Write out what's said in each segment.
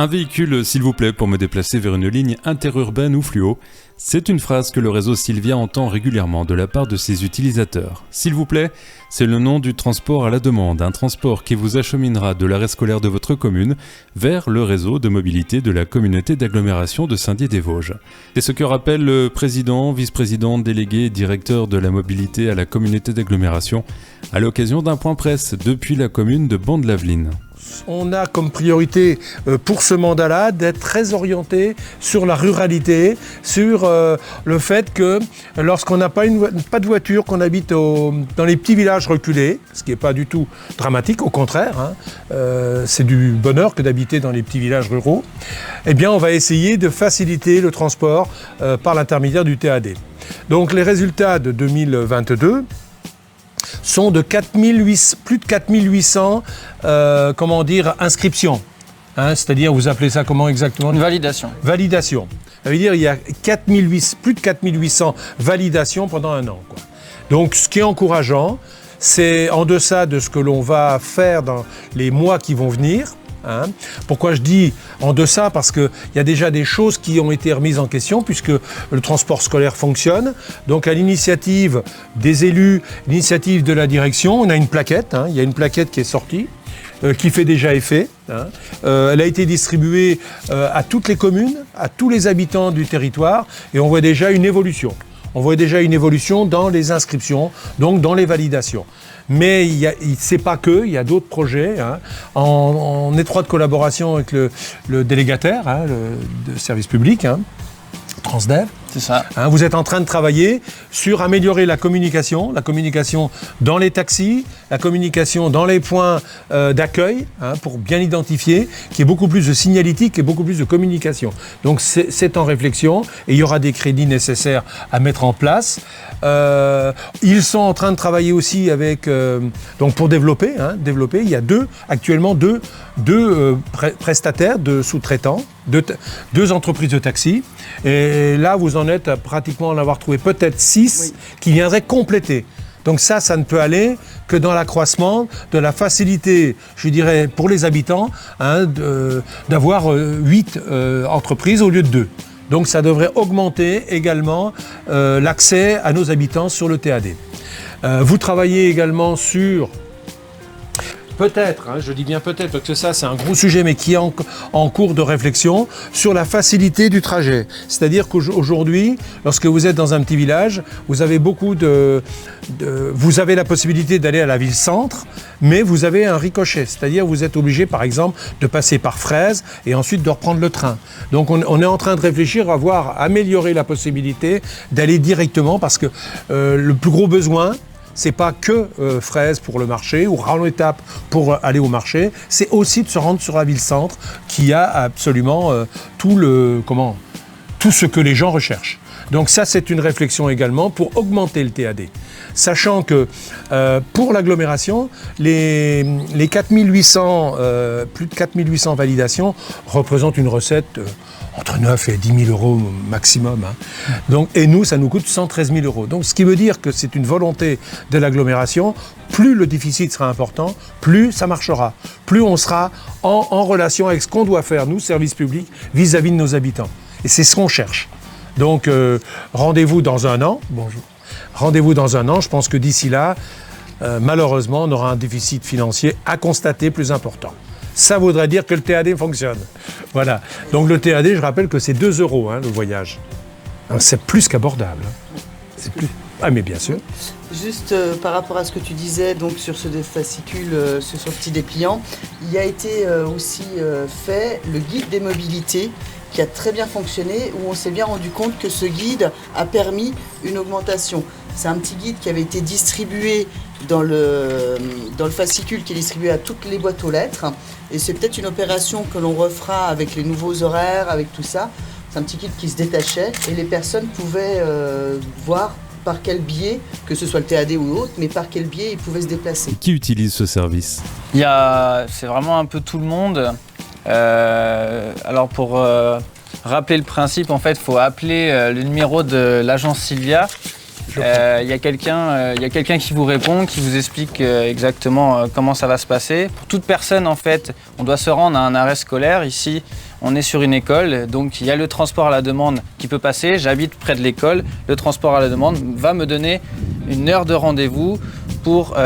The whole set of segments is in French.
Un véhicule, s'il vous plaît, pour me déplacer vers une ligne interurbaine ou fluo. C'est une phrase que le réseau Sylvia entend régulièrement de la part de ses utilisateurs. S'il vous plaît, c'est le nom du transport à la demande, un transport qui vous acheminera de l'arrêt scolaire de votre commune vers le réseau de mobilité de la communauté d'agglomération de Saint-Dié-des-Vosges. C'est ce que rappelle le président, vice-président, délégué et directeur de la mobilité à la communauté d'agglomération à l'occasion d'un point presse depuis la commune de Ban-de-Laveline. On a comme priorité pour ce mandat-là d'être très orienté sur la ruralité, sur le fait que lorsqu'on n'a pas de voiture, qu'on habite dans les petits villages reculés, ce qui n'est pas du tout dramatique, au contraire, c'est du bonheur que d'habiter dans les petits villages ruraux, eh bien on va essayer de faciliter le transport par l'intermédiaire du TAD. Donc les résultats de 2022 sont de plus de 4800 inscriptions. C'est-à-dire, vous appelez ça comment exactement ? Une validation. Validation. Ça veut dire qu'il y a plus de 4800 validations pendant un an, quoi. Donc, ce qui est encourageant, c'est en deçà de ce que l'on va faire dans les mois qui vont venir. Pourquoi je dis en deçà ? Parce qu'il y a déjà des choses qui ont été remises en question puisque le transport scolaire fonctionne. Donc à l'initiative des élus, l'initiative de la direction, on a une plaquette. Il y a une plaquette qui est sortie, qui fait déjà effet. Elle a été distribuée à toutes les communes, à tous les habitants du territoire et on voit déjà une évolution. On voit déjà une évolution dans les inscriptions, donc dans les validations. Mais c'est pas que, il y a d'autres projets en étroite collaboration avec le délégataire, le service public, Transdev. C'est ça. Vous êtes en train de travailler sur améliorer la communication dans les taxis, la communication dans les points d'accueil, pour bien identifier, qu'il y ait beaucoup plus de signalétique et beaucoup plus de communication. Donc c'est en réflexion et il y aura des crédits nécessaires à mettre en place. Ils sont en train de travailler aussi avec, donc pour développer, il y a actuellement deux prestataires, deux sous-traitants, deux entreprises de taxi. Et là, vous en êtes à pratiquement en avoir trouvé peut-être 6 qui viendraient compléter. Donc ça ne peut aller que dans l'accroissement de la facilité, je dirais, pour les habitants, d'avoir 8 entreprises au lieu de 2. Donc ça devrait augmenter également l'accès à nos habitants sur le TAD. Vous travaillez également sur... Peut-être, je dis bien peut-être, parce que ça c'est un gros sujet, mais qui est en cours de réflexion, sur la facilité du trajet. C'est-à-dire qu'aujourd'hui, lorsque vous êtes dans un petit village, vous avez vous avez la possibilité d'aller à la ville-centre, mais vous avez un ricochet. C'est-à-dire vous êtes obligé, par exemple, de passer par Fraise et ensuite de reprendre le train. Donc on est en train de réfléchir à améliorer la possibilité d'aller directement, parce que le plus gros besoin, c'est pas que Fraise pour le marché ou Rallon-Étape pour aller au marché, c'est aussi de se rendre sur la ville-centre qui a absolument tout ce que les gens recherchent. Donc ça, c'est une réflexion également pour augmenter le TAD. Sachant que pour l'agglomération, les 4800, plus de 4800 validations représentent une recette entre 9 et 10 000 euros maximum. Donc, et nous, ça nous coûte 113 000 euros. Donc, ce qui veut dire que c'est une volonté de l'agglomération. Plus le déficit sera important, plus ça marchera. Plus on sera en relation avec ce qu'on doit faire, nous, services publics, vis-à-vis de nos habitants. Et c'est ce qu'on cherche. Donc, rendez-vous dans un an. Bonjour. Rendez-vous dans un an. Je pense que d'ici là, malheureusement, on aura un déficit financier à constater plus important. Ça voudrait dire que le TAD fonctionne. Voilà. Donc le TAD, je rappelle que c'est 2 euros le voyage. Donc, c'est plus qu'abordable. C'est plus... Ah mais bien sûr. Juste par rapport à ce que tu disais donc sur ce fascicule, ce petit dépliant, il a été aussi fait le guide des mobilités qui a très bien fonctionné, où on s'est bien rendu compte que ce guide a permis une augmentation. C'est un petit guide qui avait été distribué dans le fascicule qui est distribué à toutes les boîtes aux lettres. Et c'est peut-être une opération que l'on refera avec les nouveaux horaires, avec tout ça. C'est un petit guide qui se détachait et les personnes pouvaient voir par quel biais, que ce soit le TAD ou autre, mais par quel biais ils pouvaient se déplacer. Qui utilise ce service ? C'est vraiment un peu tout le monde. Alors pour rappeler le principe, en fait, il faut appeler le numéro de l'agence Sylvia. Il y a quelqu'un qui vous répond, qui vous explique exactement comment ça va se passer. Pour toute personne, en fait, on doit se rendre à un arrêt scolaire. Ici, on est sur une école, donc il y a le transport à la demande qui peut passer. J'habite près de l'école, le transport à la demande va me donner une heure de rendez-vous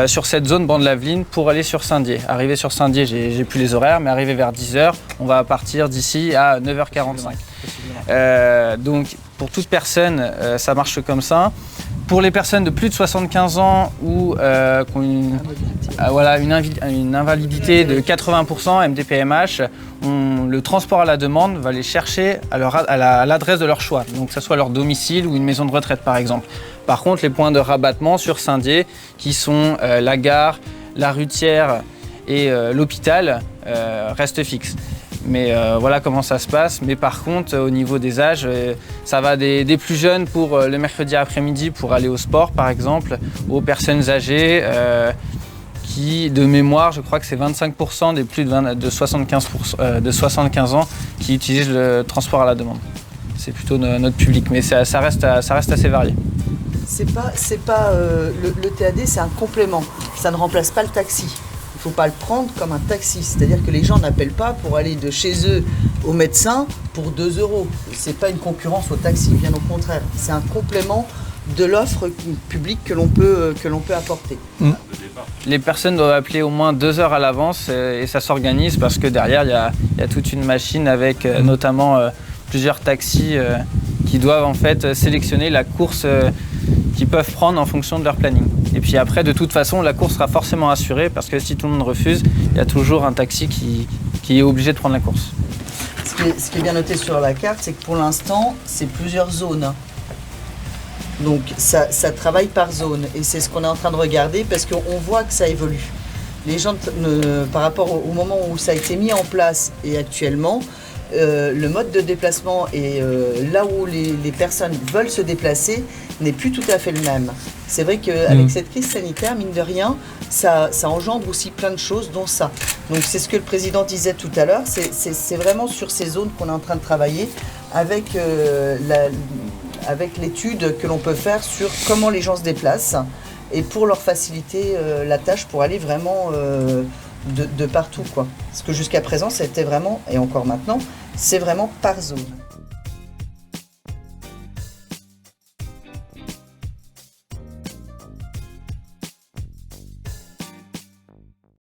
sur cette zone Bande-Laveline pour aller sur Saint-Dié. Arrivé sur Saint-Dié, j'ai plus les horaires, mais arrivé vers 10h, on va partir d'ici à 9h45. Donc pour toute personne, ça marche comme ça. Pour les personnes de plus de 75 ans ou qui ont une invalidité de 80%, MDPMH, le transport à la demande va les chercher à l'adresse de leur choix, donc que ce soit leur domicile ou une maison de retraite par exemple. Par contre, les points de rabattement sur Saint-Dié, qui sont la gare, la Rutière et l'hôpital, restent fixes. Mais voilà comment ça se passe. Mais par contre, au niveau des âges, ça va des plus jeunes pour le mercredi après-midi pour aller au sport, par exemple, aux personnes âgées qui, de mémoire, je crois que c'est 25% des plus de 75 ans qui utilisent le transport à la demande. C'est plutôt notre public, mais ça reste assez varié. Le TAD, c'est un complément. Ça ne remplace pas le taxi. Il ne faut pas le prendre comme un taxi. C'est-à-dire que les gens n'appellent pas pour aller de chez eux au médecin pour 2 €. Ce n'est pas une concurrence au taxi, bien au contraire. C'est un complément de l'offre publique que l'on peut apporter. Les personnes doivent appeler au moins 2 heures à l'avance et ça s'organise parce que derrière, il y a toute une machine avec notamment plusieurs taxis qui doivent en fait sélectionner la course qu'ils peuvent prendre en fonction de leur planning. Et puis après, de toute façon, la course sera forcément assurée parce que si tout le monde refuse, il y a toujours un taxi qui est obligé de prendre la course. Ce qui est bien noté sur la carte, c'est que pour l'instant, c'est plusieurs zones. Donc ça travaille par zone et c'est ce qu'on est en train de regarder parce qu'on voit que ça évolue. Les gens, par rapport au moment où ça a été mis en place et actuellement, le mode de déplacement et là où les personnes veulent se déplacer n'est plus tout à fait le même. C'est vrai qu'avec cette crise sanitaire, mine de rien, ça engendre aussi plein de choses, dont ça. Donc c'est ce que le président disait tout à l'heure, c'est vraiment sur ces zones qu'on est en train de travailler avec l'étude que l'on peut faire sur comment les gens se déplacent et pour leur faciliter la tâche pour aller vraiment de partout, quoi. Parce que jusqu'à présent, c'était vraiment, et encore maintenant, c'est vraiment par zone.